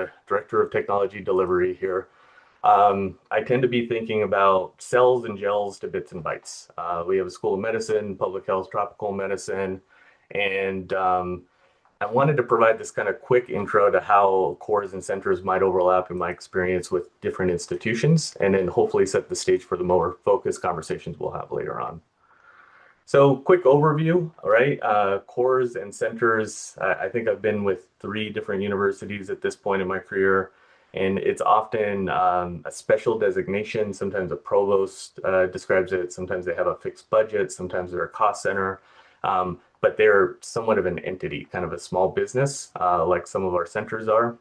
the Director of Technology Delivery here. I tend to be thinking about cells and gels to bits and bytes. We have a School of Medicine, Public Health, Tropical Medicine, and I wanted to provide this kind of quick intro to how cores and centers might overlap in my experience with different institutions, and then hopefully set the stage for the more focused conversations we'll have later on. So quick overview, all right? Cores and centers, I think I've been with 3 different universities at this point in my career, and it's often a special designation. Sometimes a provost describes it. Sometimes they have a fixed budget. Sometimes they're a cost center. But they're somewhat of an entity, kind of a small business, like some of our centers are.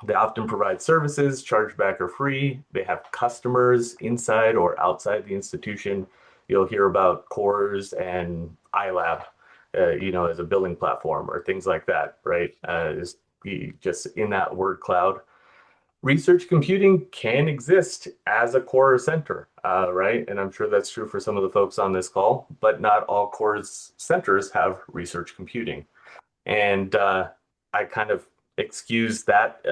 They often provide services, chargeback or free. They have customers inside or outside the institution. You'll hear about cores and iLab, as a billing platform or things like that, right? Just in that word cloud. Research computing can exist as a core center, right? And I'm sure that's true for some of the folks on this call, but not all core centers have research computing. And I kind of excuse that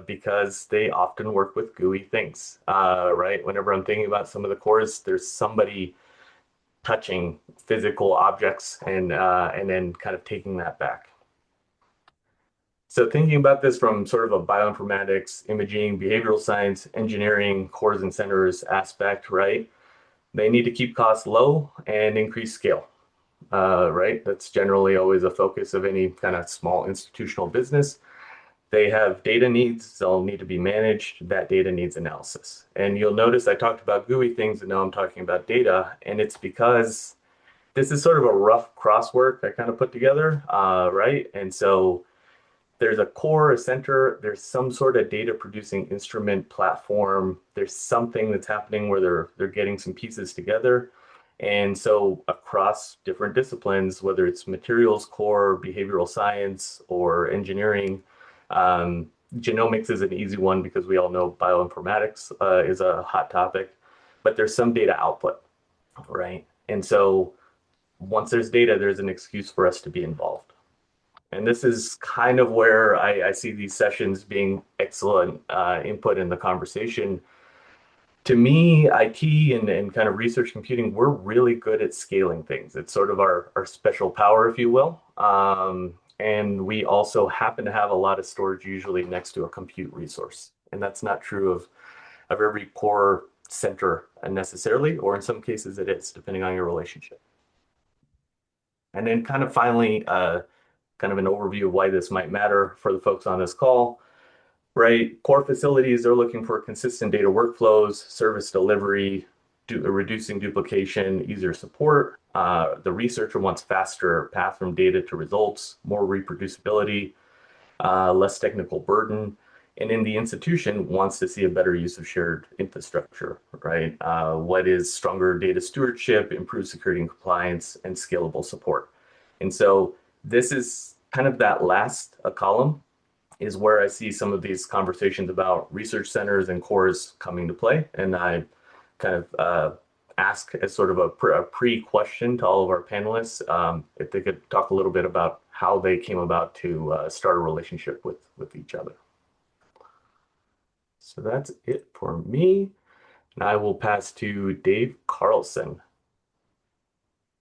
because they often work with GUI things, right? Whenever I'm thinking about some of the cores, there's somebody touching physical objects and then kind of taking that back. So thinking about this from sort of a bioinformatics, imaging, behavioral science, engineering, cores and centers aspect, right? They need to keep costs low and increase scale, right? That's generally always a focus of any kind of small institutional business. They have data needs, they'll need to be managed. That data needs analysis. And you'll notice I talked about GUI things and now I'm talking about data. And it's because this is sort of a rough crosswork I kind of put together, right? And so there's a core, a center, there's some sort of data producing instrument platform. There's something that's happening where they're getting some pieces together. And so across different disciplines, whether it's materials core, behavioral science, or engineering, genomics is an easy one because we all know bioinformatics is a hot topic, but there's some data output, right? And so once there's data, there's an excuse for us to be involved. And this is kind of where I see these sessions being excellent input in the conversation. To me, IT and kind of research computing, we're really good at scaling things. It's sort of our special power, if you will. And we also happen to have a lot of storage usually next to a compute resource. And that's not true of every core center necessarily, or in some cases it is, depending on your relationship. And then kind of finally, kind of an overview of why this might matter for the folks on this call, right? Core facilities are looking for consistent data workflows, service delivery, reducing duplication, easier support. The researcher wants faster path from data to results, more reproducibility, less technical burden. And in the institution wants to see a better use of shared infrastructure, right? What is stronger data stewardship, improved security and compliance, and scalable support. And so this is kind of that last column is where I see some of these conversations about research centers and cores coming to play. And I kind of ask as sort of a pre-question to all of our panelists if they could talk a little bit about how they came about to start a relationship with each other. So that's it for me. And I will pass to Dave Carlson.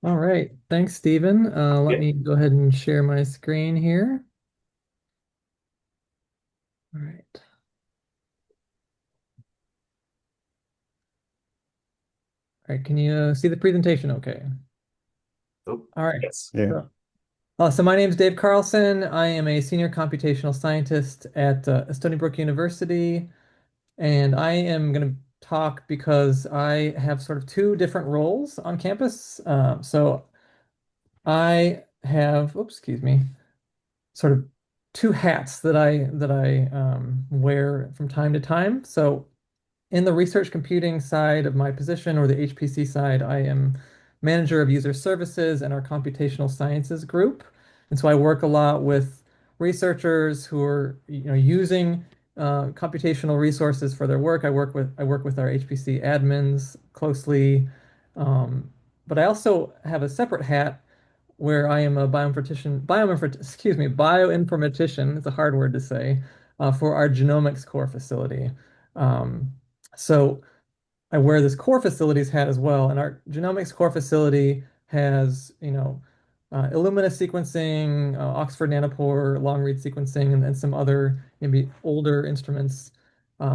All right. Thanks, Stephen. Let Yeah. me go ahead and share my screen here. All right. All right. Can you see the presentation okay? Oh, All right. yes. Yeah. So my name is Dave Carlson. I am a senior computational scientist at Stony Brook University, and I am going to talk because I have sort of 2 different roles on campus. So I have, oops, excuse me, sort of 2 hats that I wear from time to time. So in the research computing side of my position, or the HPC side, I am manager of user services in our computational sciences group. And so I work a lot with researchers who are, using computational resources for their work. I work with our HPC admins closely. But I also have a separate hat where I am a bioinformatician, excuse me, bioinformatician. It's a hard word to say. for our genomics core facility. Um, so I wear this core facilities hat as well, and our genomics core facility has, Illumina sequencing, Oxford Nanopore, long read sequencing, and some other maybe older instruments.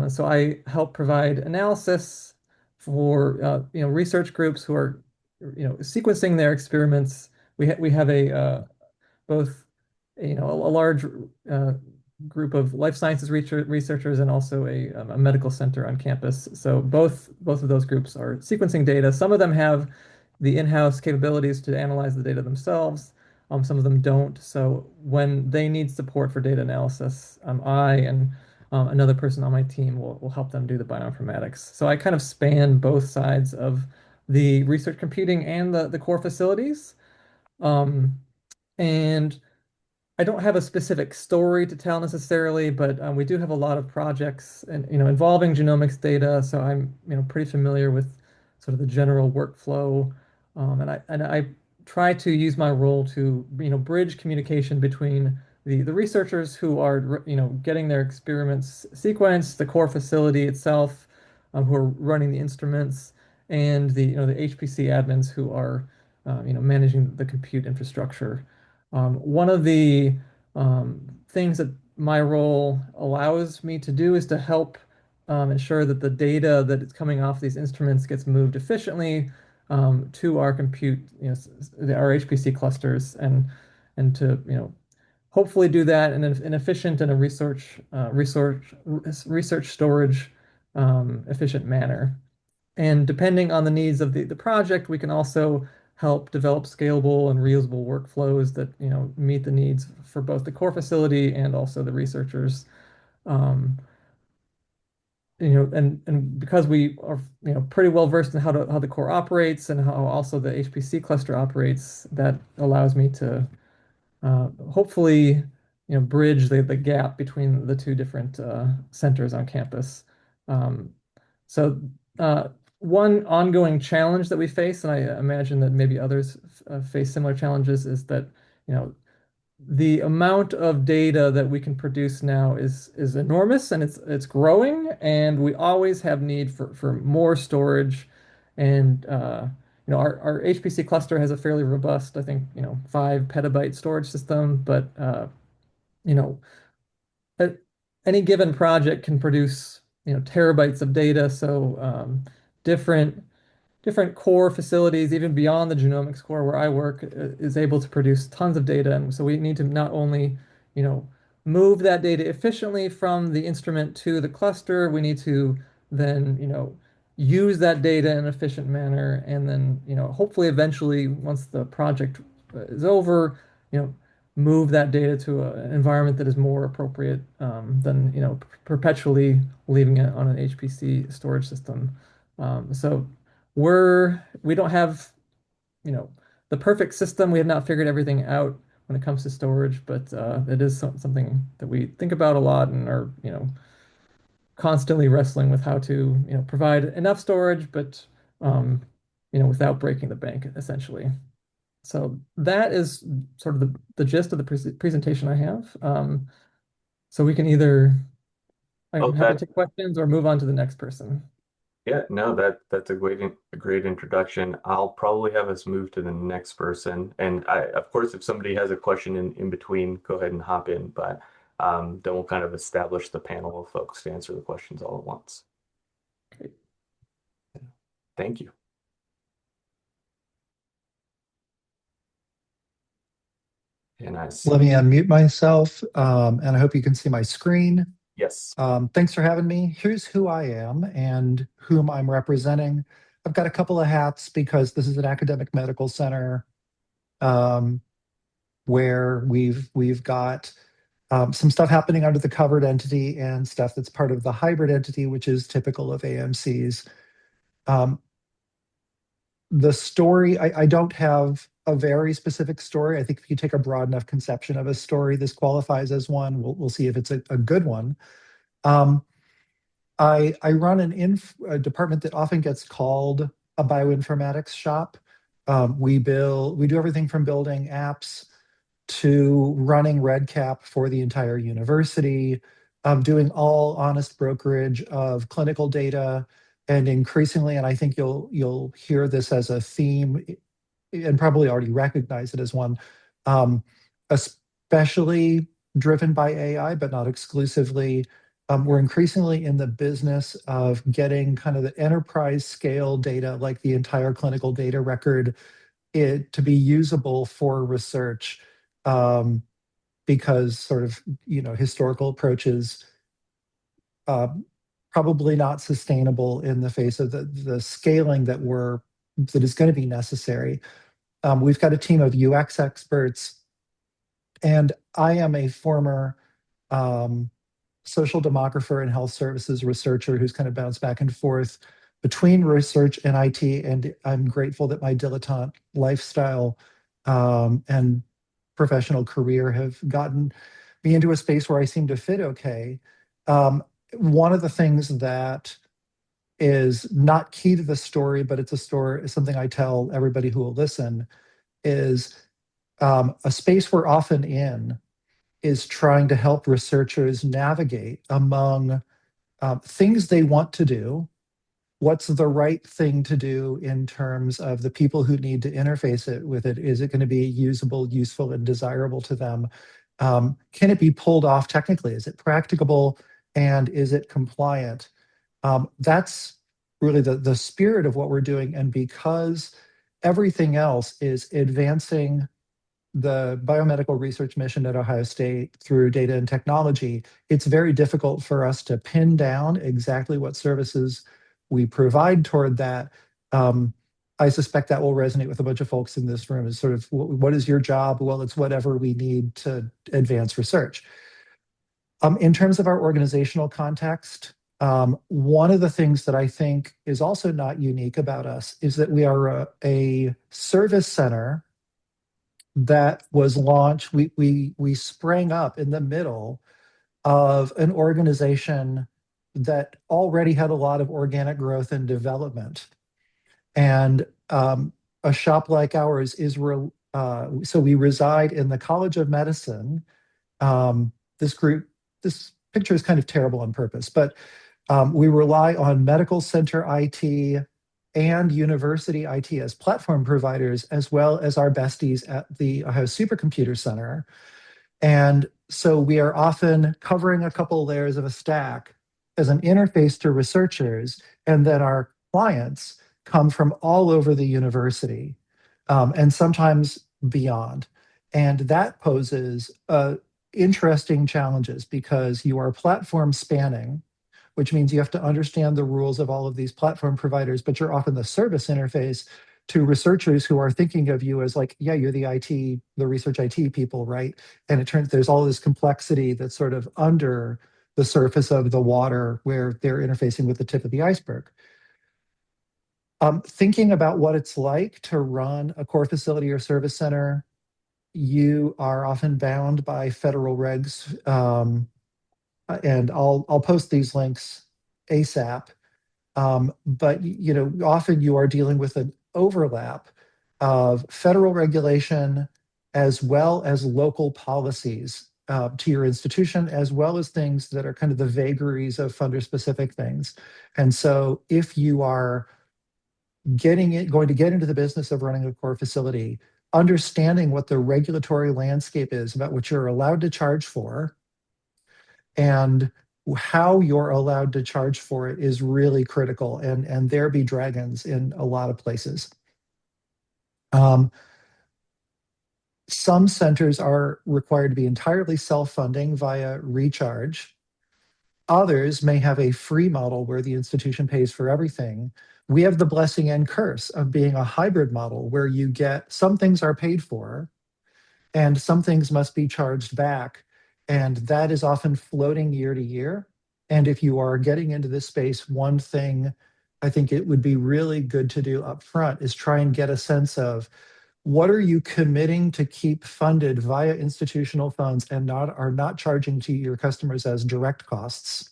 So I help provide analysis for research groups who are sequencing their experiments. We have a both a large uh, group of life sciences researchers and also a medical center on campus. So both of those groups are sequencing data. Some of them have the in-house capabilities to analyze the data themselves. Some of them don't. So when they need support for data analysis, I and another person on my team will help them do the bioinformatics. So I kind of span both sides of the research computing and the core facilities. Um, and I don't have a specific story to tell necessarily, but we do have a lot of projects and involving genomics data, so I'm pretty familiar with sort of the general workflow, and I try to use my role to bridge communication between the researchers who are getting their experiments sequenced, the core facility itself, who are running the instruments, and the HPC admins who are managing the compute infrastructure. One of the things that my role allows me to do is to help ensure that the data that is coming off these instruments gets moved efficiently to our compute, our HPC clusters, and to hopefully do that in an efficient and a research storage efficient manner. And depending on the needs of the project, we can also help develop scalable and reusable workflows that, meet the needs for both the core facility and also the researchers. Um, and because we are, pretty well versed in how the core operates and how also the HPC cluster operates, that allows me to hopefully, bridge the gap between the two different centers on campus. Um, so one ongoing challenge that we face, and I imagine that maybe others face similar challenges, is that you know the amount of data that we can produce now is enormous, and it's growing, and we always have need for more storage. And our HPC cluster has a fairly robust, I think, 5 petabyte storage system, but you know, a- any given project can produce terabytes of data. So different different core facilities, even beyond the genomics core where I work, is able to produce tons of data. And so we need to not only, you know, move that data efficiently from the instrument to the cluster, we need to then, use that data in an efficient manner. And then, hopefully eventually, once the project is over, you know, move that data to an environment that is more appropriate than, perpetually leaving it on an HPC storage system. So we don't have, you know, the perfect system. We have not figured everything out when it comes to storage, but it is something that we think about a lot and are, constantly wrestling with how to, provide enough storage, but um, without breaking the bank, essentially. So that is sort of the gist of the presentation I have. So we can either, I'm Oh, happy to take questions or move on to the next person. yeah, no, that's a great introduction. I'll probably have us move to the next person. And of course, if somebody has a question in between, go ahead and hop in, but then we'll kind of establish the panel of folks to answer the questions all at once. Okay. Thank you. And I Let see, me unmute myself, and I hope you can see my screen. yes. Thanks for having me. Here's who I am and whom I'm representing. I've got a couple of hats because this is an academic medical center um, where we've got some stuff happening under the covered entity and stuff that's part of the hybrid entity, which is typical of AMCs. Um, the story, I don't have a very specific story. I think if you take a broad enough conception of a story, this qualifies as one. We'll see if it's a good one. Um, I run a department that often gets called a bioinformatics shop. We do everything from building apps to running RedCap for the entire university, doing all honest brokerage of clinical data, and increasingly, and I think you'll hear this as a theme and probably already recognize it as one, um, especially driven by AI, but not exclusively. We're increasingly in the business of getting kind of the enterprise scale data, like the entire clinical data record, to be usable for research, because sort of, historical approaches, uh, probably not sustainable in the face of the scaling that is going to be necessary. We've got a team of UX experts, and I am a former um, social demographer and health services researcher who's kind of bounced back and forth between research and IT. And I'm grateful that my dilettante lifestyle and professional career have gotten me into a space where I seem to fit okay. One of the things that is not key to the story, but it's a story, something I tell everybody who will listen, is a space we're often in is trying to help researchers navigate among things they want to do. What's the right thing to do in terms of the people who need to interface it with it? Is it going to be usable, useful, and desirable to them? Can it be pulled off technically? Is it practicable? And is it compliant? That's really the spirit of what we're doing. And because everything else is advancing the biomedical research mission at Ohio State through data and technology, it's very difficult for us to pin down exactly what services we provide toward that. I suspect that will resonate with a bunch of folks in this room, is sort of, what is your job? Well, it's whatever we need to advance research. In terms of our organizational context, one of the things that I think is also not unique about us is that we are a service center that was launched. We sprang up in the middle of an organization that already had a lot of organic growth and development. And a shop like ours is so we reside in the College of Medicine. This group, this picture is kind of terrible on purpose, but we rely on medical center IT and university IT as platform providers, as well as our besties at the Ohio Supercomputer Center. And so we are often covering a couple layers of a stack as an interface to researchers, and then our clients come from all over the university, and sometimes beyond. And that poses interesting challenges because you are platform spanning, which means you have to understand the rules of all of these platform providers, but you're often the service interface to researchers who are thinking of you as like, yeah, you're the IT, the research IT people, right? And it turns there's all this complexity that's sort of under the surface of the water where they're interfacing with the tip of the iceberg. Thinking about what it's like to run a core facility or service center, you are often bound by federal regs, and I'll post these links ASAP. But often you are dealing with an overlap of federal regulation as well as local policies to your institution, as well as things that are kind of the vagaries of funder-specific things. And so, if you are going to get into the business of running a core facility, understanding what the regulatory landscape is about what you're allowed to charge for and how you're allowed to charge for it is really critical, and there be dragons in a lot of places. Some centers are required to be entirely self-funding via recharge. Others may have a free model where the institution pays for everything. We have the blessing and curse of being a hybrid model where you get some things are paid for and some things must be charged back. And that is often floating year to year. And if you are getting into this space, one thing I think it would be really good to do up front is try and get a sense of what are you committing to keep funded via institutional funds and are not charging to your customers as direct costs.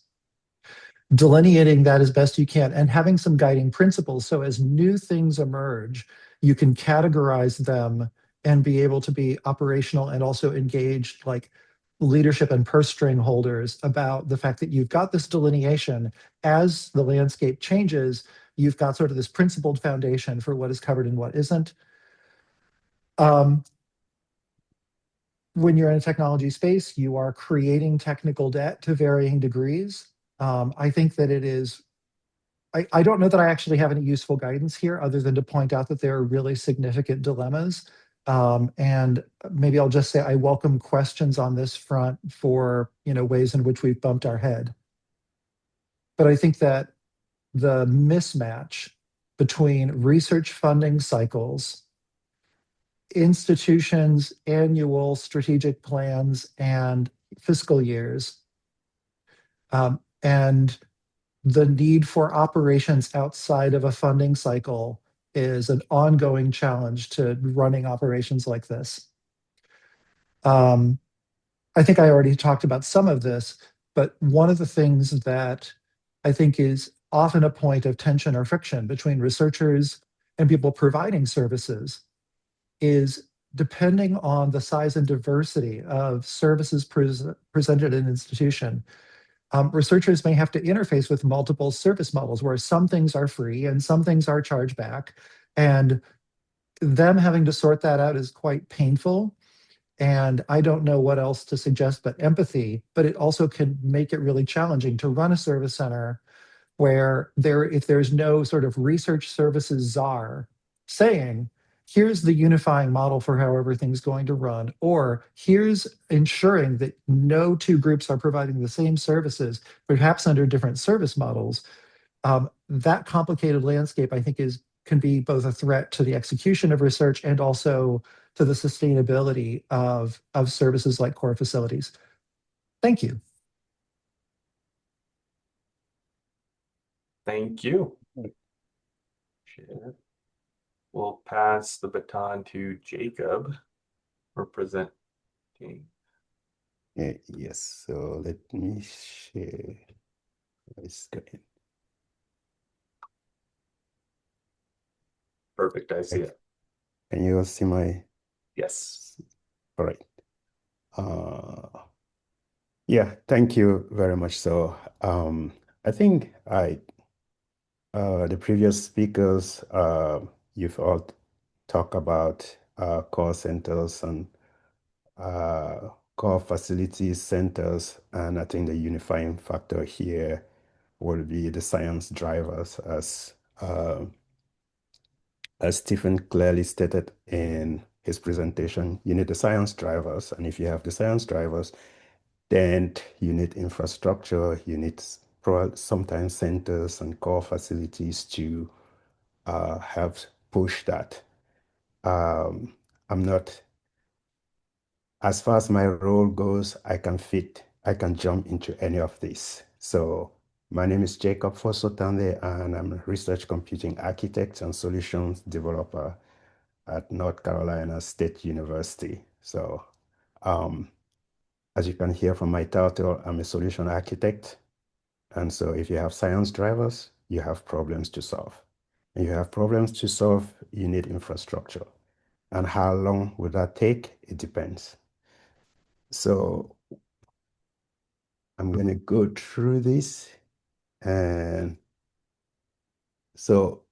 Delineating that as best you can and having some guiding principles. So as new things emerge, you can categorize them and be able to be operational and also engaged, like leadership and purse string holders about the fact that you've got this delineation. As the landscape changes, you've got sort of this principled foundation for what is covered and what isn't. When you're in a technology space, you are creating technical debt to varying degrees. I think that it is, I don't know that I actually have any useful guidance here other than to point out that there are really significant dilemmas. And maybe I'll just say I welcome questions on this front for ways in which we've bumped our head. But I think that the mismatch between research funding cycles, institutions' annual strategic plans and fiscal years, and the need for operations outside of a funding cycle is an ongoing challenge to running operations like this. I think I already talked about some of this, but one of the things that I think is often a point of tension or friction between researchers and people providing services is, depending on the size and diversity of services presented in an institution, researchers may have to interface with multiple service models where some things are free and some things are charged back. And them having to sort that out is quite painful. And I don't know what else to suggest but empathy, but it also can make it really challenging to run a service center where if there's no sort of research services czar saying, here's the unifying model for how everything's going to run, or here's ensuring that no two groups are providing the same services, perhaps under different service models. That complicated landscape, I think, can be both a threat to the execution of research and also to the sustainability of services like core facilities. Thank you. Thank you. We'll pass the baton to Jacob for presenting. Yes, so let me share my screen. Perfect, I see it. Can you all see my? Yes. All right. Yeah, thank you very much. So I think the previous speakers, you've all talked about core centers and core facilities centers, and I think the unifying factor here will be the science drivers, as Stephen clearly stated in his presentation. You need the science drivers, and if you have the science drivers, then you need infrastructure, you need sometimes centers and core facilities to help push that. I'm not, as far as my role goes, I can jump into any of this. So my name is Jacob Fosso Tande, and I'm a research computing architect and solutions developer at North Carolina State University. So as you can hear from my title, I'm a solution architect. And so if you have science drivers, you have problems to solve. And you have problems to solve, you need infrastructure. And how long would that take? It depends. So I'm going to go through this. And so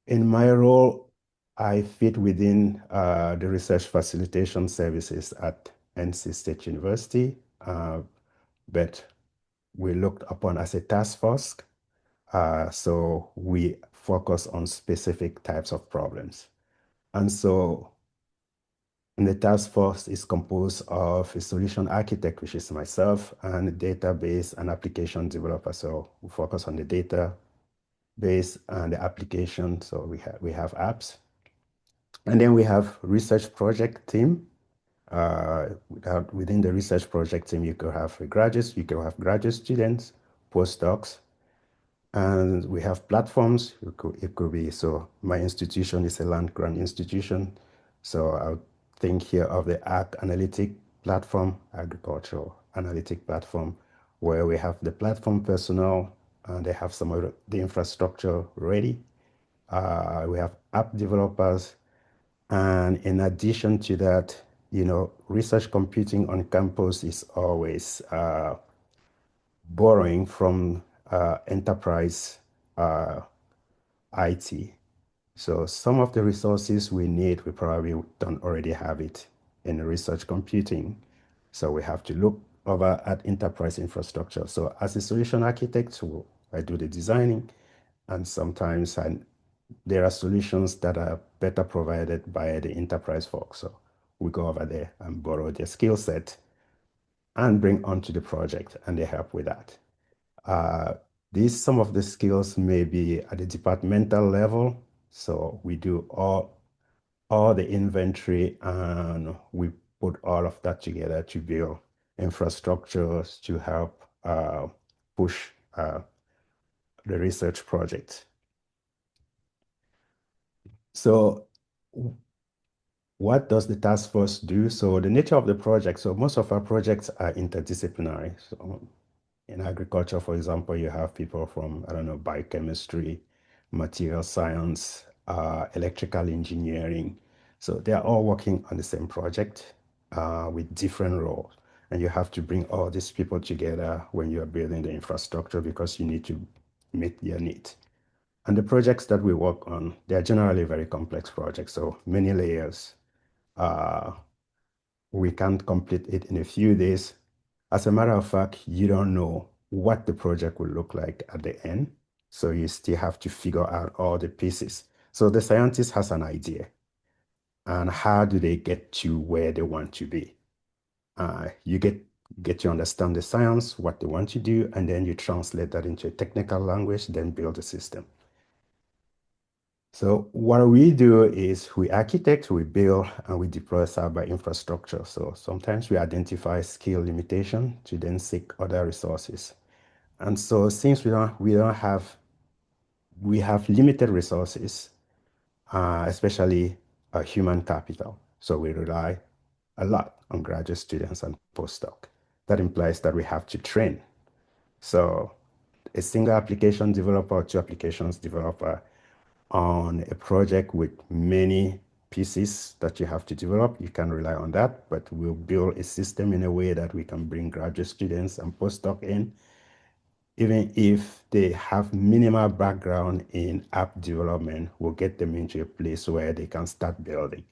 in my role, I fit within the research facilitation services at NC State University, but we looked upon as a task force. So we focus on specific types of problems. And so the task force is composed of a solution architect, which is myself, and a database and application developer. So we focus on the database and the application. So we have apps. And then we have research project team. Within the research project team, you could have graduates, you could have graduate students, postdocs, and we have platforms. It could be, so my institution is a land grant institution. So I think here of the ARC analytic platform, agricultural analytic platform, where we have the platform personnel and they have some of the infrastructure ready. We have app developers. And in addition to that, research computing on campus is always borrowing from enterprise IT. So some of the resources we need, we probably don't already have it in research computing. So we have to look over at enterprise infrastructure. So as a solution architect, I do the designing, and sometimes there are solutions that are better provided by the enterprise folks. So we go over there and borrow their skill set and bring onto the project, and they help with that. Some of the skills may be at the departmental level. So we do all the inventory and we put all of that together to build infrastructures to help push the research project. So what does the task force do? So the nature of the project, so most of our projects are interdisciplinary. So in agriculture, for example, you have people from, I don't know, biochemistry, material science, electrical engineering. So they are all working on the same project with different roles. And you have to bring all these people together when you are building the infrastructure because you need to meet their needs. And the projects that we work on, they are generally very complex projects, so many layers. We can't complete it in a few days. As a matter of fact, you don't know what the project will look like at the end. So you still have to figure out all the pieces. So the scientist has an idea. And how do they get to where they want to be? You get to understand the science, what they want to do, and then you translate that into a technical language, then build a system. So what we do is we architect, we build, and we deploy cyber infrastructure. So sometimes we identify skill limitation to then seek other resources. And so since we have limited resources, especially human capital. So we rely a lot on graduate students and postdoc. That implies that we have to train. So a single application developer or two applications developer on a project with many pieces that you have to develop, you can rely on that, but we'll build a system in a way that we can bring graduate students and postdoc in, even if they have minimal background in app development, we'll get them into a place where they can start building.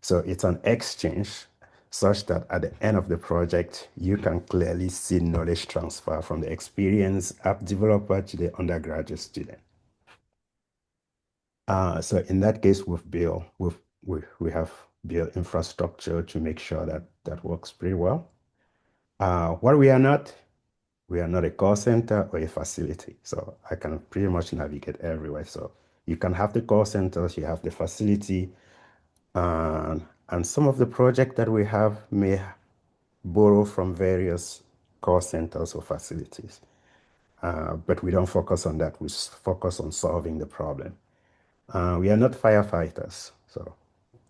So it's an exchange such that at the end of the project, you can clearly see knowledge transfer from the experienced app developer to the undergraduate student. So in that case, we have built infrastructure to make sure that that works pretty well. What we are not a call center or a facility. So I can pretty much navigate everywhere. So you can have the call centers, you have the facility, and some of the projects that we have may borrow from various call centers or facilities. But we don't focus on that. We focus on solving the problem. We are not firefighters. So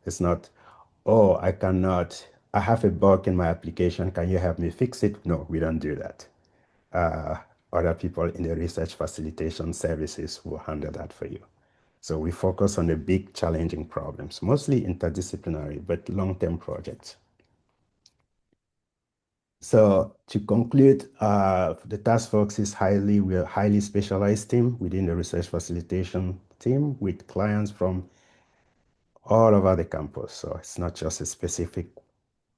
it's not, oh, I have a bug in my application. Can you help me fix it? No, we don't do that. Other people in the research facilitation services will handle that for you. So we focus on the big challenging problems, mostly interdisciplinary, but long-term projects. So to conclude, the task force is we're a highly specialized team within the research facilitation team with clients from all over the campus. So it's not just a specific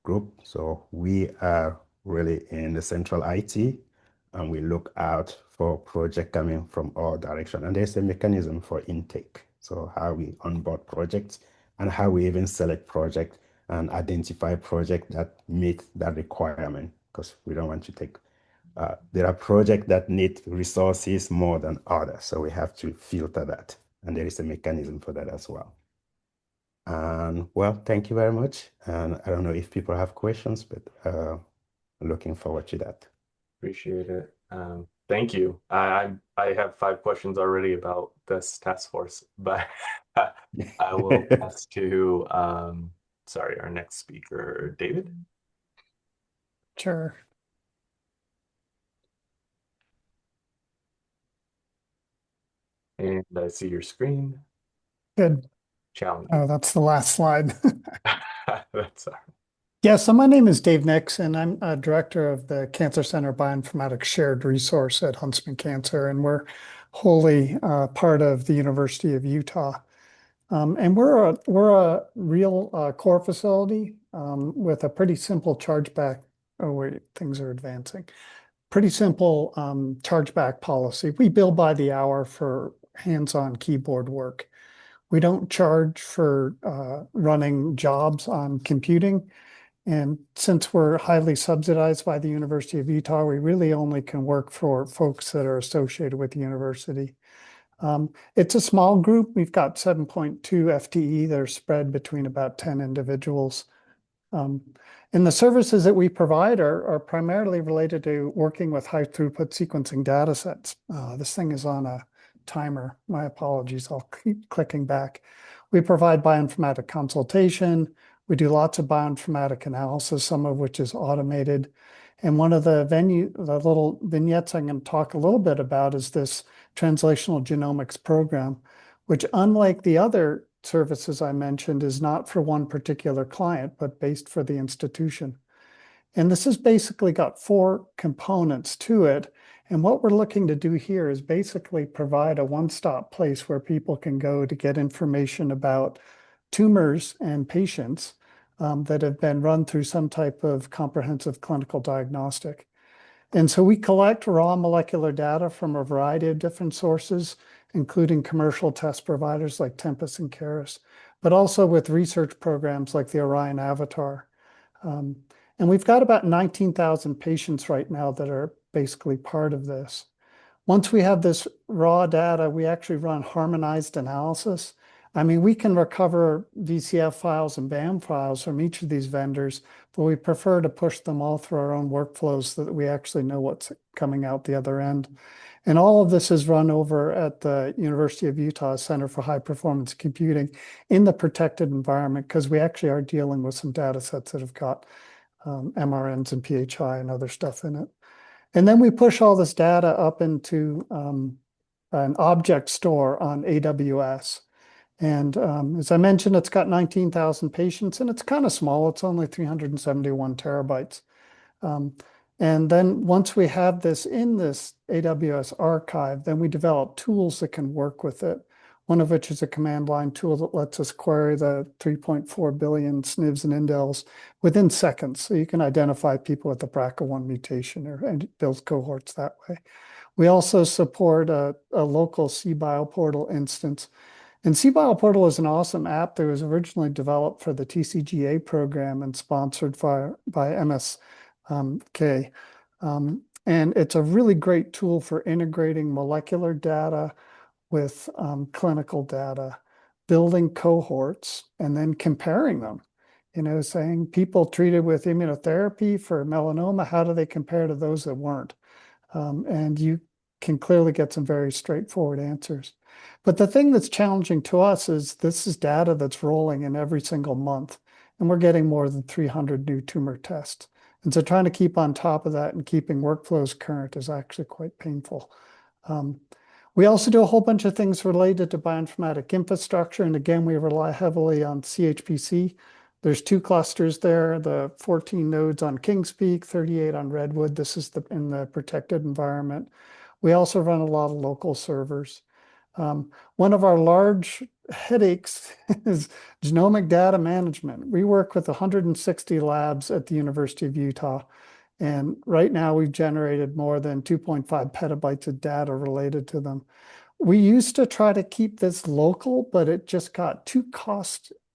group. So we are really in the central IT and we look out for project coming from all directions. And there's a mechanism for intake. So how we onboard projects and how we even select projects and identify projects that meet that requirement, because we don't want to take, there are projects that need resources more than others. So we have to filter that. And there is a mechanism for that as well. And well, thank you very much. And I don't know if people have questions, but I'm looking forward to that. Appreciate it. Thank you. I have 5 questions already about this task force, but I will pass to sorry, our next speaker, David. Sure. And I see your screen. Good. Challenge. Oh, that's the last slide. That's all right. Yeah, so my name is Dave Nix, and I'm a director of the Cancer Center Bioinformatics Shared Resource at Huntsman Cancer, and we're wholly part of the University of Utah. And we're a real core facility with a pretty simple chargeback. Oh wait, things are advancing. Pretty simple chargeback policy. We bill by the hour for hands-on keyboard work. We don't charge for running jobs on computing. And since we're highly subsidized by the University of Utah, we really only can work for folks that are associated with the university. It's a small group. We've got 7.2 FTE that are spread between about 10 individuals. Um, and the services that we provide are primarily related to working with high throughput sequencing data sets. This thing is on a timer. My apologies. I'll keep clicking back. We provide bioinformatic consultation. We do lots of bioinformatic analysis, some of which is automated. And one of the little vignettes I'm going to talk a little bit about is this translational genomics program, which, unlike the other services I mentioned, is not for one particular client, but based for the institution. And this has basically got four components to it. And what we're looking to do here is basically provide a one-stop place where people can go to get information about tumors and patients that have been run through some type of comprehensive clinical diagnostic. And so we collect raw molecular data from a variety of different sources, including commercial test providers like Tempus and CaRCC, but also with research programs like the Orion Avatar. And we've got about 19,000 patients right now that are basically part of this. Once we have this raw data, we actually run harmonized analysis. I mean, we can recover VCF files and BAM files from each of these vendors, but we prefer to push them all through our own workflows so that we actually know what's coming out the other end. And all of this is run over at the University of Utah Center for High Performance Computing in the protected environment, because we actually are dealing with some data sets that have got MRNs and PHI and other stuff in it. And then we push all this data up into an object store on AWS. And as I mentioned, it's got 19,000 patients, and it's kind of small. It's only 371 terabytes. And then once we have this in this AWS archive, then we develop tools that can work with it. One of which is a command line tool that lets us query the 3.4 billion SNVs and indels within seconds. So you can identify people with the BRCA1 mutation and build cohorts that way. We also support a local CBioPortal instance. And CBioPortal is an awesome app that was originally developed for the TCGA program and sponsored by MSK. And it's a really great tool for integrating molecular data with clinical data, building cohorts, and then comparing them. You know, saying people treated with immunotherapy for melanoma, how do they compare to those that weren't? And you can clearly get some very straightforward answers. But the thing that's challenging to us is this is data that's rolling in every single month, and we're getting more than 300 new tumor tests. And so trying to keep on top of that and keeping workflows current is actually quite painful. We also do a whole bunch of things related to bioinformatic infrastructure. And again, we rely heavily on CHPC. There's two clusters there, the 14 nodes on Kings Peak, 38 on Redwood. This is in the protected environment. We also run a lot of local servers. One of our large headaches is genomic data management. We work with 160 labs at the University of Utah. And right now we've generated more than 2.5 petabytes of data related to them. We used to try to keep this local, but it just got too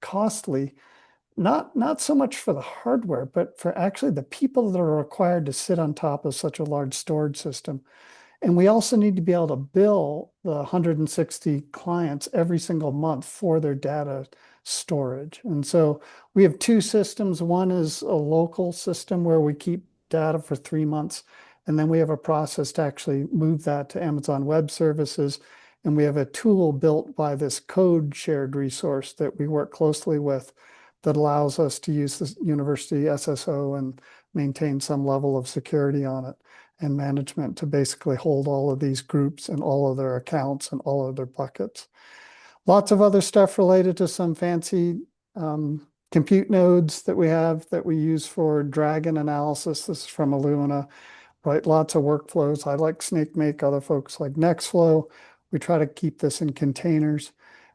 costly. Not so much for the hardware, but for actually the people that are required to sit on top of such a large storage system. And we also need to be able to bill the 160 clients every single month for their data storage. And so we have two systems. One is a local system where we keep data for 3 months. And then we have a process to actually move that to Amazon Web Services. And we have a tool built by this code shared resource that we work closely with that allows us to use the university SSO and maintain some level of security on it and management to basically hold all of these groups and all of their accounts and all of their buckets. Lots of other stuff related to some fancy compute nodes that we have that we use for Dragon analysis. This is from Illumina. Write lots of workflows. I like SnakeMake, other folks like Nextflow. We try to keep this in containers.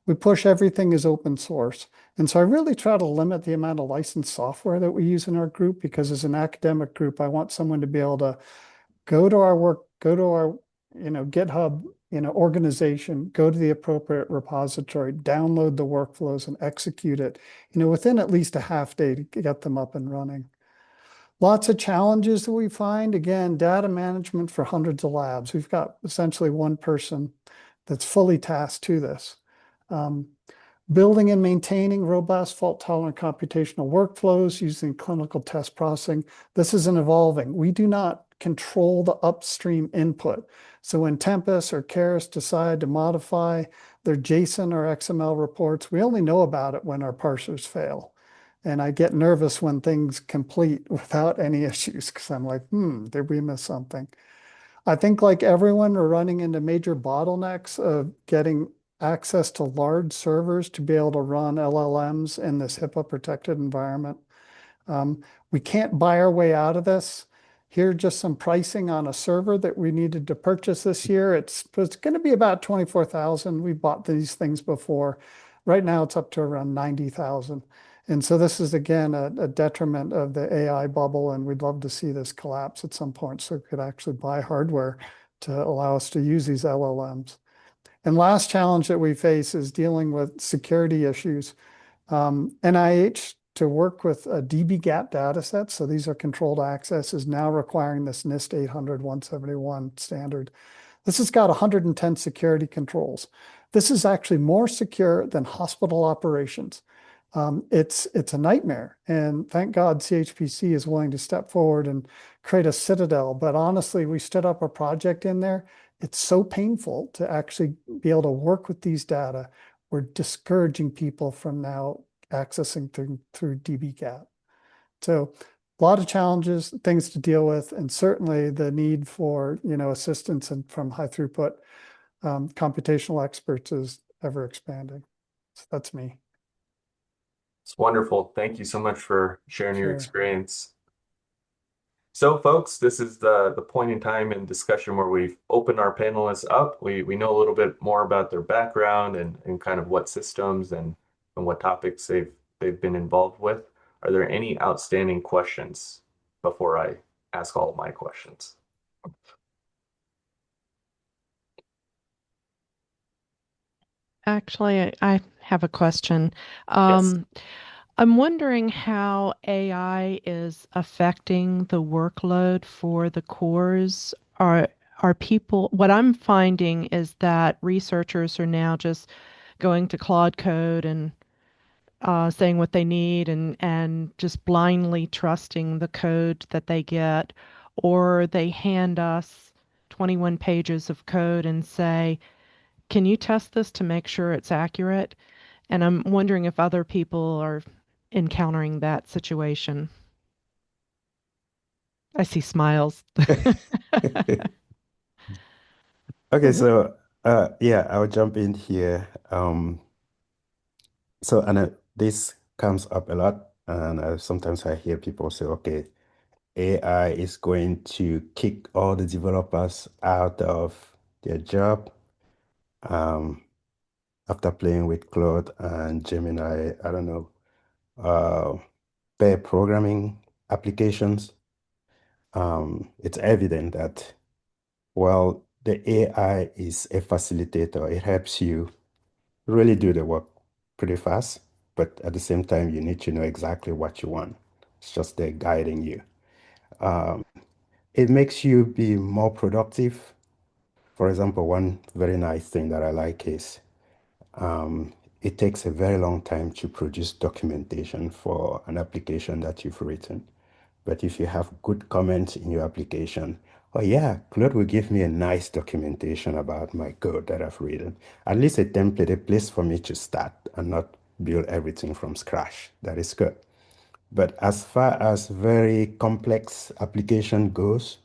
We push everything as open source. And so I really try to limit the amount of licensed software that we use in our group, because as an academic group, I want someone to be able to go to our work, go to our, GitHub, organization, go to the appropriate repository, download the workflows and execute it, within at least a half day to get them up and running. Lots of challenges that we find. Again, data management for hundreds of labs. We've got essentially one person that's fully tasked to this. Building and maintaining robust fault-tolerant computational workflows using clinical test processing. This is an evolving. We do not control the upstream input. So when Tempest or Keras decide to modify their JSON or XML reports, we only know about it when our parsers fail. And I get nervous when things complete without any issues, because I'm like, did we miss something? I think like everyone, we're running into major bottlenecks of getting access to large servers to be able to run LLMs in this HIPAA protected environment. We can't buy our way out of this. Here, just some pricing on a server that we needed to purchase this year. It's going to be about 24,000. We bought these things before. Right now, it's up to around 90,000. And so this is, again, a detriment of the AI bubble, and we'd love to see this collapse at some point so we could actually buy hardware to allow us to use these LLMs. And last challenge that we face is dealing with security issues. NIH, to work with a dbGaP data set, so these are controlled access, is now requiring this NIST 800-171 standard. This has got 110 security controls. This is actually more secure than hospital operations. It's a nightmare, and thank God CHPC is willing to step forward and create a citadel. But honestly, we stood up a project in there. It's so painful to actually be able to work with these data. We're discouraging people from now accessing through dbGaP. So a lot of challenges, things to deal with, and certainly the need for assistance and from high throughput computational experts is ever expanding. So that's me. It's wonderful. Thank you so much for sharing your Sure. experience. So folks, this is the point in time in discussion where we've opened our panelists up. We know a little bit more about their background and kind of what systems and what topics they've been involved with. Are there any outstanding questions before I ask all of my questions? Actually, I have a question. Yes. I'm wondering how AI is affecting the workload for the cores. Are people, what I'm finding is that researchers are now just going to Claude Code and saying what they need and just blindly trusting the code that they get, or they hand us 21 pages of code and say, can you test this to make sure it's accurate? And I'm wondering if other people are encountering that situation. I see smiles. Okay, so yeah, I'll jump in here. So this comes up a lot, and sometimes I hear people say, okay, AI is going to kick all the developers out of their job. After playing with Claude and Gemini, I don't know, pair programming applications, it's evident that while the AI is a facilitator, it helps you really do the work pretty fast, but at the same time, you need to know exactly what you want. It's just there guiding you. It makes you be more productive. For example, one very nice thing that I like is it takes a very long time to produce documentation for an application that you've written. But if you have good comments in your application, oh yeah, Claude will give me a nice documentation about my code that I've written. At least a template, a place for me to start and not build everything from scratch. That is good. But as far as very complex application goes,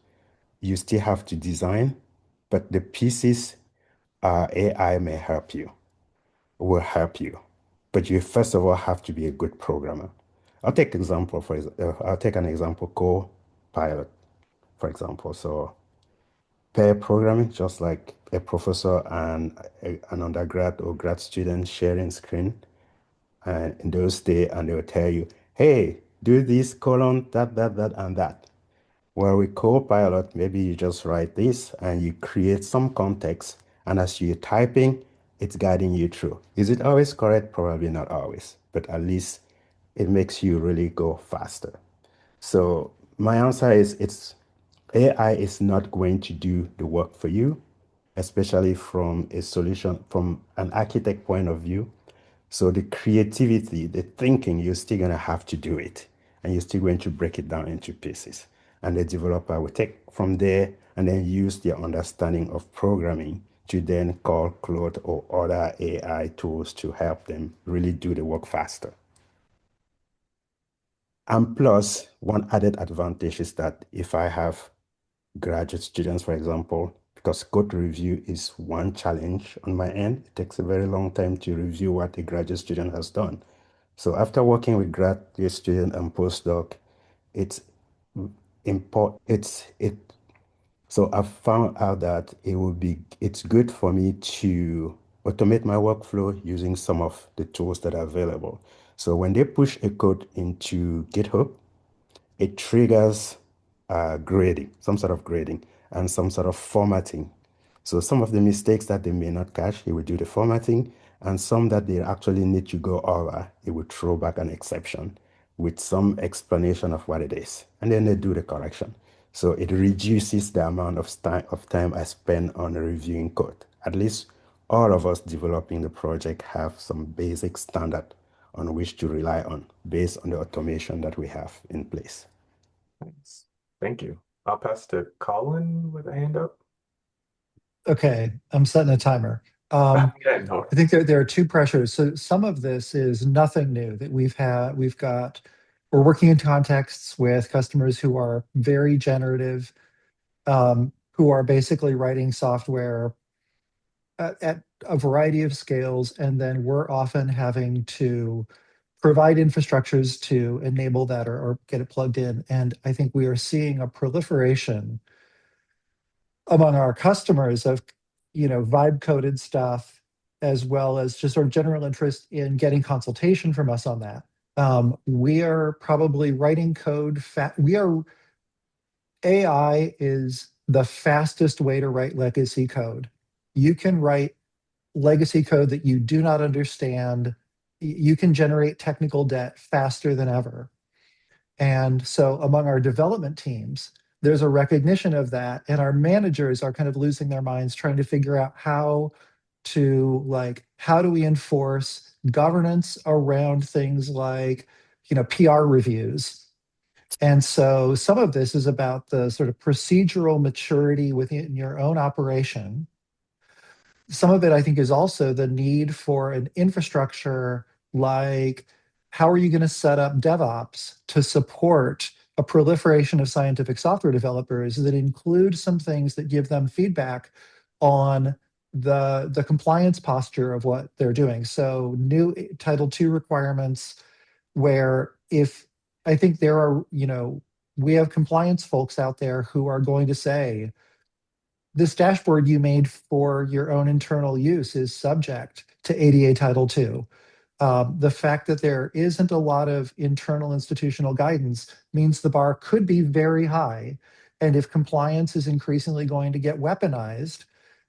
you still have to design, but the pieces AI will help you. But you first of all have to be a good programmer. I'll take an example, Copilot, for example. So pair programming, just like a professor and an undergrad or grad student sharing screen, and in those days, and they will tell you, hey, do this colon, that, and that. Well, with Copilot, maybe you just write this and you create some context, and as you're typing, it's guiding you through. Is it always correct? Probably not always, but at least it makes you really go faster. So my answer is it's AI is not going to do the work for you, especially from a solution, from an architect point of view. So the creativity, the thinking, you're still going to have to do it. And you're still going to break it down into pieces. And the developer will take from there and then use their understanding of programming to then call Claude or other AI tools to help them really do the work faster. And plus, one added advantage is that if I have graduate students, for example, because code review is one challenge on my end, it takes a very long time to review what a graduate student has done. So after working with graduate student and postdoc, it's important. So I've found out that it's good for me to automate my workflow using some of the tools that are available. So when they push a code into GitHub, it triggers grading, some sort of grading, and some sort of formatting. So some of the mistakes that they may not catch, it will do the formatting, and some that they actually need to go over, it will throw back an exception with some explanation of what it is, and then they do the correction. So it reduces the amount of time I spend on reviewing code. At least all of us developing the project have some basic standard on which to rely on based on the automation that we have in place. Thanks. Thank you. I'll pass to Colin with a hand up. Okay, I'm setting a timer. Yeah, no. I think there are two pressures. So some of this is nothing new that we're working in contexts with customers who are very generative, who are basically writing software at a variety of scales, and then we're often having to provide infrastructures to enable that or get it plugged in. And I think we are seeing a proliferation among our customers of, vibe coded stuff, as well as just sort of general interest in getting consultation from us on that. We are probably writing code. AI is the fastest way to write legacy code. You can write legacy code that you do not understand. You can generate technical debt faster than ever. And so among our development teams, there's a recognition of that. And our managers are kind of losing their minds trying to figure out how do we enforce governance around things like, PR reviews. And so some of this is about the sort of procedural maturity within your own operation. Some of it, I think, is also the need for an infrastructure like how are you going to set up DevOps to support a proliferation of scientific software developers that include some things that give them feedback on the compliance posture of what they're doing. So new Title II requirements where if I think there are, we have compliance folks out there who are going to say, this dashboard you made for your own internal use is subject to ADA Title II. The fact that there isn't a lot of internal institutional guidance means the bar could be very high. And if compliance is increasingly going to get weaponized,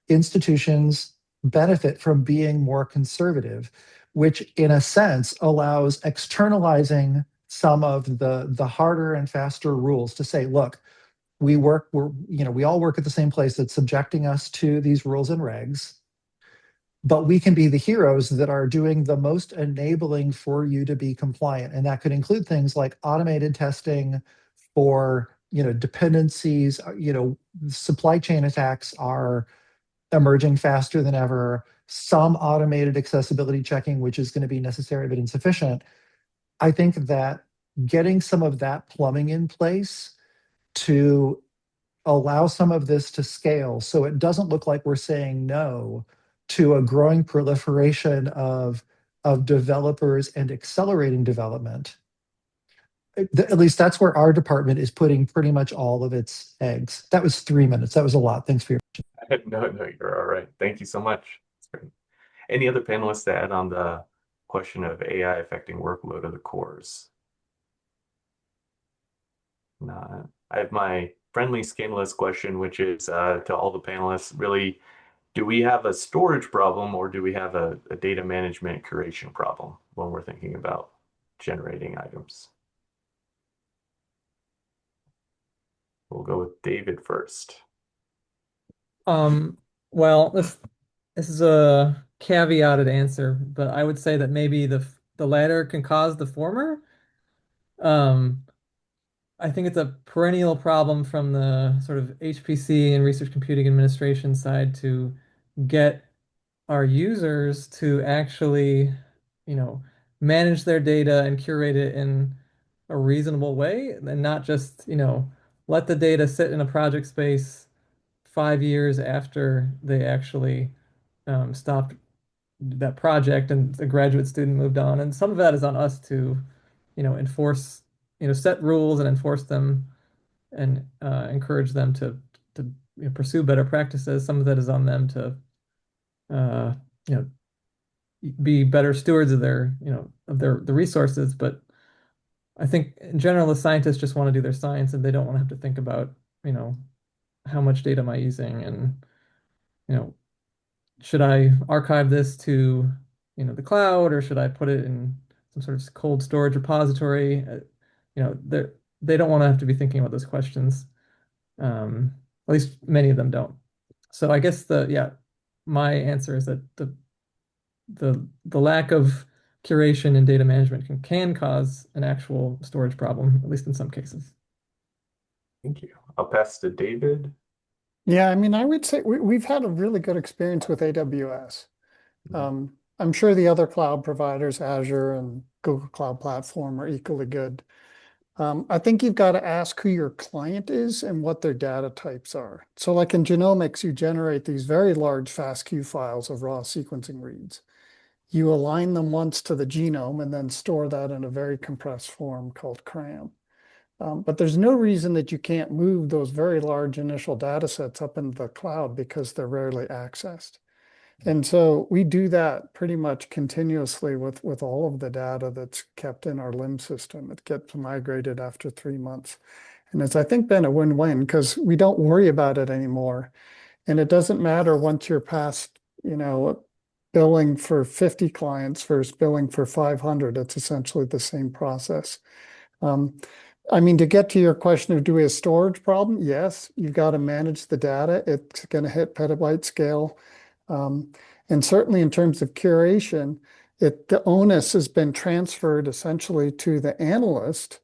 institutions benefit from being more conservative, which in a sense allows externalizing some of the harder and faster rules to say, look, we all work at the same place that's subjecting us to these rules and regs, but we can be the heroes that are doing the most enabling for you to be compliant. And that could include things like automated testing for, dependencies. Supply chain attacks are emerging faster than ever. Some automated accessibility checking, which is going to be necessary but insufficient. I think that getting some of that plumbing in place to allow some of this to scale so it doesn't look like we're saying no to a growing proliferation of developers and accelerating development At least that's where our department is putting pretty much all of its eggs. That was 3 minutes. That was a lot. Thanks for your. No, no, you're all right. Thank you so much. That's great. Any other panelists to add on the question of AI affecting workload of the cores? No. I have my friendly skinless question, which is to all the panelists, really, do we have a storage problem or do we have a data management curation problem when we're thinking about generating items? We'll go with David first. Well, this is a caveated answer, but I would say that maybe the latter can cause the former. Um, I think it's a perennial problem from the sort of HPC and Research Computing Administration side to get our users to actually, you know, manage their data and curate it in a reasonable way and not just, let the data sit in a project space 5 years after they actually stopped that project and the graduate student moved on. And some of that is on us to, enforce, set rules and enforce them and encourage them to pursue better practices. Some of that is on them to uh, you know be better stewards of the resources. But I think in general, the scientists just want to do their science and they don't want to have to think about you know how much data am I using and you know should I archive this to the cloud or should I put it in some sort of cold storage repository? They don't want to have to be thinking about those questions. At least many of them don't. So I guess my answer is that the lack of curation and data management can cause an actual storage problem, at least in some cases. Thank you. I'll pass to David. Yeah, I mean, I would say we've had a really good experience with AWS. I'm sure the other cloud providers, Azure and Google Cloud Platform, are equally good. I think you've got to ask who your client is and what their data types are. So like in genomics, you generate these very large FASTQ files of raw sequencing reads. You align them once to the genome and then store that in a very compressed form called CRAM. But there's no reason that you can't move those very large initial data sets up into the cloud because they're rarely accessed. And so we do that pretty much continuously with all of the data that's kept in our LIMS system. It gets migrated after 3 months. And it's, I think, been a win-win because we don't worry about it anymore. And it doesn't matter once you're past, billing for 50 clients versus billing for 500. It's essentially the same process. I mean, to get to your question of do we have a storage problem? Yes, you've got to manage the data. It's going to hit petabyte scale. And certainly in terms of curation, the onus has been transferred essentially to the analyst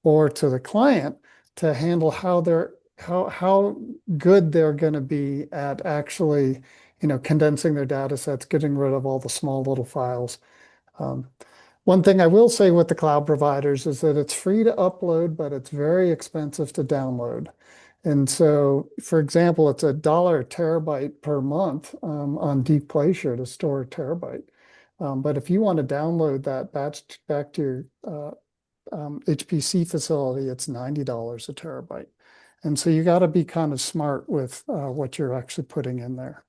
or to the client to handle how good they're going to be at actually, condensing their data sets, getting rid of all the small little files. One thing I will say with the cloud providers is that it's free to upload, but it's very expensive to download. And so, for example, it's $1 a terabyte per month on Deep Glacier to store a terabyte. But if you want to download that back to your HPC facility, it's $90 a terabyte. And so you got to be kind of smart with what you're actually putting in there.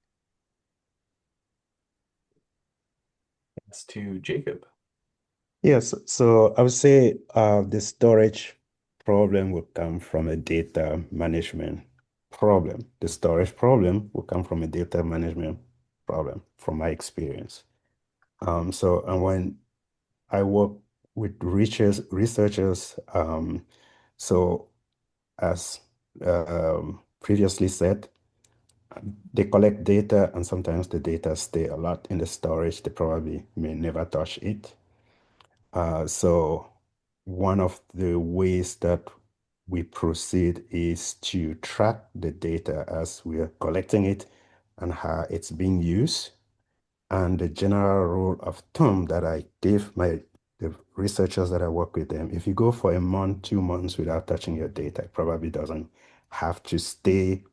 That's to Jacob. Yes, so I would say the storage problem will come from a data management problem. The storage problem will come from a data management problem, from my experience. And when I work with researchers, so as previously said, they collect data and sometimes the data stay a lot in the storage. They probably may never touch it. So one of the ways that we proceed is to track the data as we are collecting it and how it's being used. And the general rule of thumb that I give the researchers that I work with them, if you go for a month, 2 months without touching your data, it probably doesn't have to stay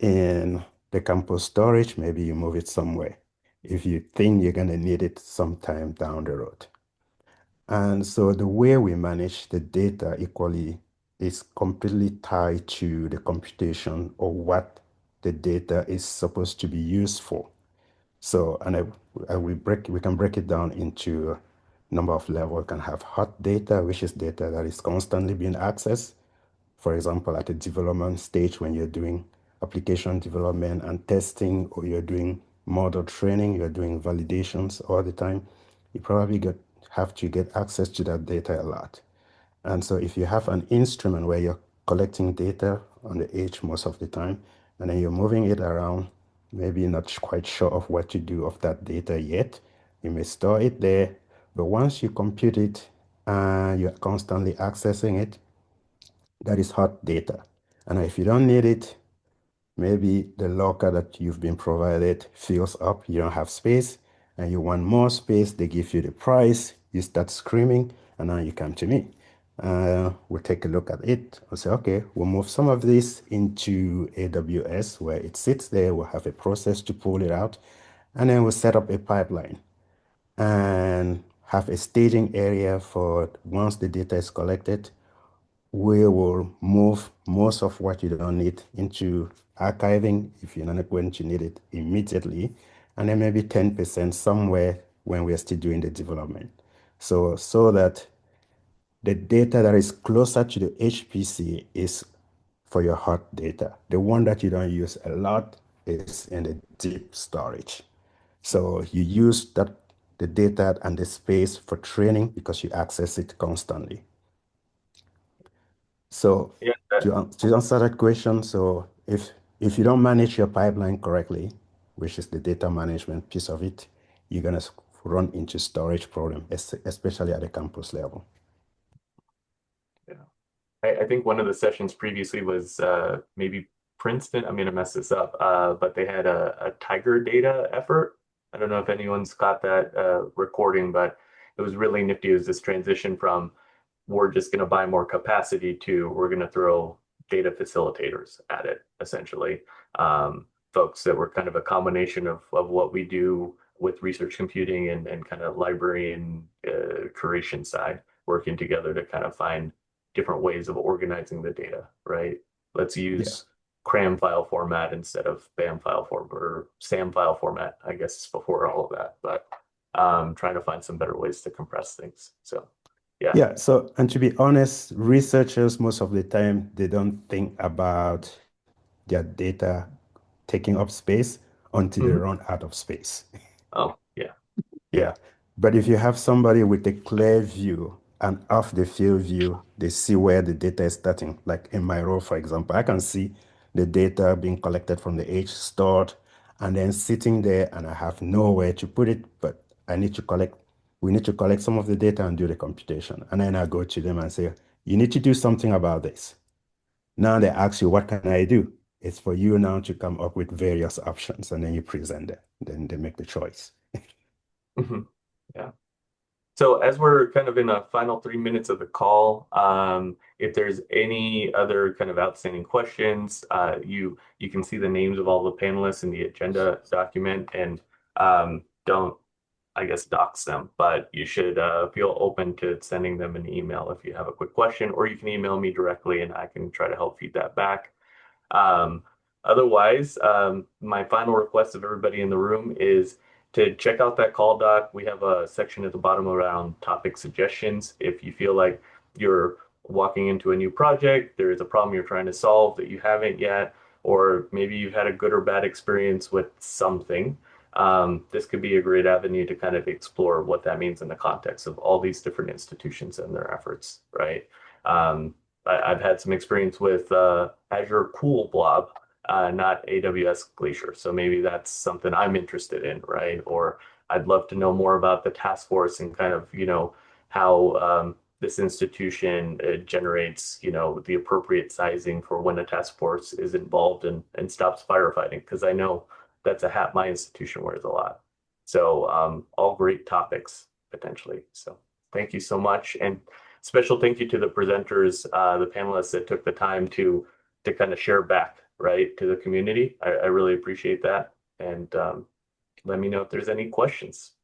in the campus storage. Maybe you move it somewhere if you think you're going to need it sometime down the road. And so the way we manage the data equally is completely tied to the computation or what the data is supposed to be used for. So, we can break it down into a number of levels. We can have hot data, which is data that is constantly being accessed. For example, at the development stage, when you're doing application development and testing, or you're doing model training, you're doing validations all the time, you probably have to get access to that data a lot. And so if you have an instrument where you're collecting data on the edge most of the time, and then you're moving it around, maybe not quite sure of what to do of that data yet, you may store it there. But once you compute it and you're constantly accessing it, that is hot data. And if you don't need it, maybe the locker that you've been provided fills up, you don't have space, and you want more space, they give you the price, you start screaming, and now you come to me. We'll take a look at it. We'll say, okay, we'll move some of this into AWS where it sits there. We'll have a process to pull it out, and then we'll set up a pipeline and have a staging area for once the data is collected. We will move most of what you don't need into archiving if you're not going to need it immediately, and then maybe 10% somewhere when we're still doing the development. So that the data that is closer to the HPC is for your hot data. The one that you don't use a lot is in the deep storage. So you use the data and the space for training because you access it constantly. So Yeah, to answer that question, so if you don't manage your pipeline correctly, which is the data management piece of it, you're gonna run into storage problem, especially at the campus level. yeah. I think one of the sessions previously was maybe Princeton. I'm going to mess this up, but they had a Tiger data effort. I don't know if anyone's got that recording, but it was really nifty. It was this transition from we're just going to buy more capacity to we're going to throw data facilitators at it, essentially. Folks that were kind of a combination of what we do with research computing and kind of library and curation side working together to kind of find different ways of organizing the data, right? Let's Yeah. use cram file format instead of BAM file form or SAM file format, I guess before all of that, but trying to find some better ways to compress things. So yeah. Yeah. So, and to be honest, researchers most of the time they don't think about their data taking up space until they Mhm. run out of space. Oh, yeah. Yeah. But if you have somebody with a clear view and off the field view, they see where the data is starting. Like in my role, for example, I can see the data being collected from the edge, stored, and then sitting there, and I have nowhere to put it, but we need to collect some of the data and do the computation. And then I go to them and say, you need to do something about this. Now they ask you, what can I do? It's for you now to come up with various options, and then you present them. Then they make the choice. Mhm. Yeah. So as we're kind of in the final 3 minutes of the call, if there's any other kind of outstanding questions, you can see the names of all the panelists in the agenda document, and don't, I guess, dox them, but you should feel open to sending them an email if you have a quick question, or you can email me directly and I can try to help feed that back. Um, Otherwise, my final request of everybody in the room is to check out that call doc. We have a section at the bottom around topic suggestions. If you feel like you're walking into a new project, there is a problem you're trying to solve that you haven't yet, or maybe you've had a good or bad experience with something, this could be a great avenue to kind of explore what that means in the context of all these different institutions and their efforts, right? Um, I've had some experience with Azure Cool Blob, not AWS Glacier. So maybe that's something I'm interested in, right? Or I'd love to know more about the task force and kind of, how this institution generates, the appropriate sizing for when a task force is involved and stops firefighting. Because I know that's a hat my institution wears a lot. So all great topics potentially. So thank you so much. And special thank you to the presenters, the panelists that took the time to kind of share back, right, to the community. I really appreciate that. And let me know if there's any questions.